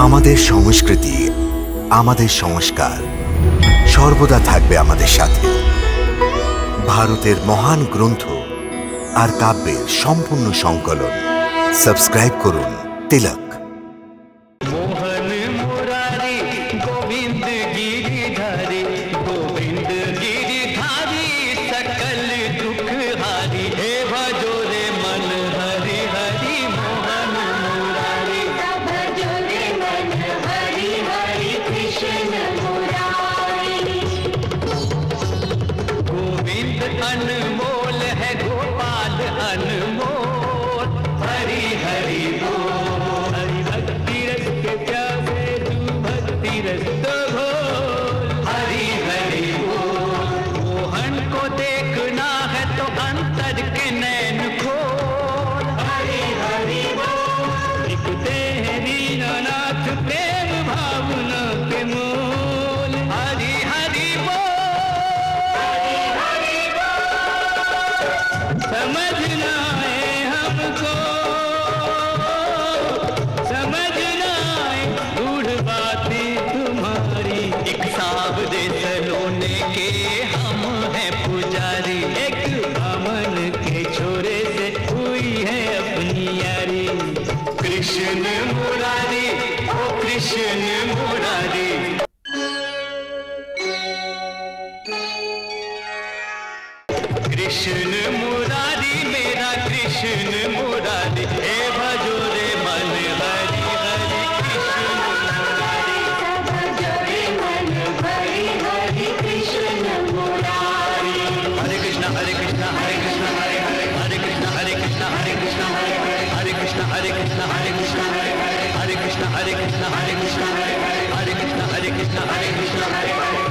আমাদের সংস্কৃতি, আমাদের সংস্কার সর্বদা থাকবে আমাদের সাথে। ভারতের মহান গ্রন্থ আর কাব্যের সম্পূর্ণ সংকলন। সাবস্ক্রাইব করুন তিলক। अनमोल है गोपाल अनमोल, हरि हरि बोल। हरि भक्ति रस के प्यासे तू भक्ति रस तो घोल, हरि हरि बोल। मोहन को देखना है तो अंतर के नैन खोल, हरि हरि बोल। दिखते हैं दीनानाथ प्रेम भावना के मोल, हरि हरि बोल। समझना है हमको, समझना है गूढ़ बातें तुम्हारी। एक सावरे सलोने के हम हैं पुजारी, एक बामन के छोरे से हुई है अपनी यारी। कृष्ण मुरारी ओ कृष्ण मुरारी। कृष्ण मुरारी मेरा कृष्ण मुरारी, हे भजो रे मन हरि हरि कृष्ण मुरारी। भजो रे मन हरि हरि कृष्ण मुरारी। हरे कृष्ण हरे कृष्ण हरे कृष्ण हरे हरे, हरे कृष्ण हरे कृष्ण हरे कृष्ण हरे हरे, हरे कृष्ण हरे कृष्ण हरे कृष्ण हरे हरे, हरे कृष्ण हरे कृष्ण हरे कृष्ण हरे हरे, हरे कृष्ण हरे कृष्ण हरे कृष्ण हरे हरे।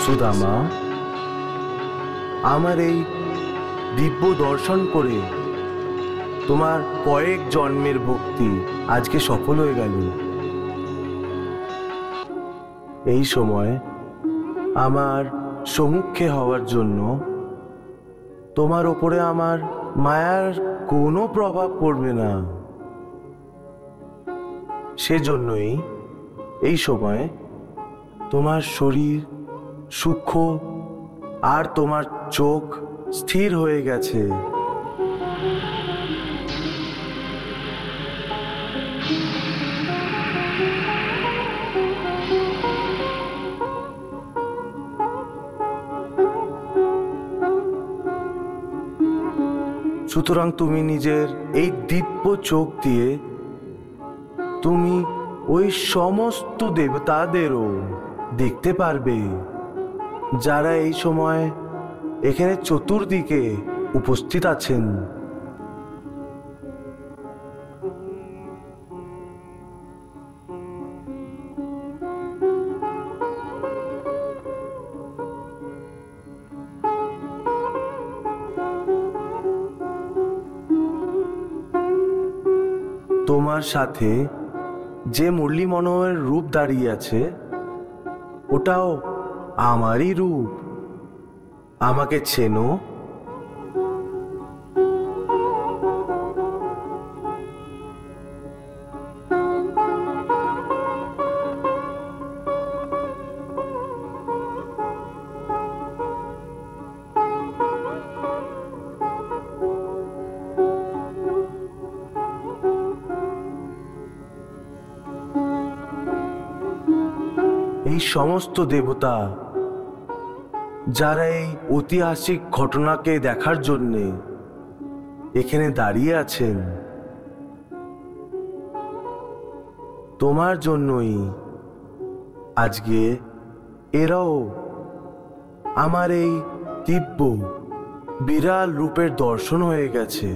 সুদামা, আমার এই দিব্য দর্শন করে তোমার কয়েক জন্মের ভক্তি আজকে সফল হয়ে গেল। এই সময় আমার সম্মুখে হওয়ার জন্য তোমার ওপরে আমার মায়ার কোনো প্রভাব পড়বে না। সেজন্যই এই সময় তোমার শরীর সূক্ষ্ম আর তোমার চোখ স্থির হয়ে গেছে। সুতরাং তুমি নিজের এই দিব্য চোখ দিয়ে তুমি ওই সমস্ত দেবতাদেরও দেখতে পারবে যারা এই সময় এখানে চতুর্দিকে উপস্থিত আছেন। তোমার সাথে যে মুরলী মনোহরের রূপ দাঁড়িয়ে আছে ওটাও আমারই রূপ। আমাকে চেনো? এই সমস্ত দেবতা যারা এই ঐতিহাসিক ঘটনাকে দেখার জন্যে এখানে দাঁড়িয়ে আছেন, তোমার জন্যই আজকে এরাও আমার এই দিব্য বিরাল রূপের দর্শন হয়ে গেছে।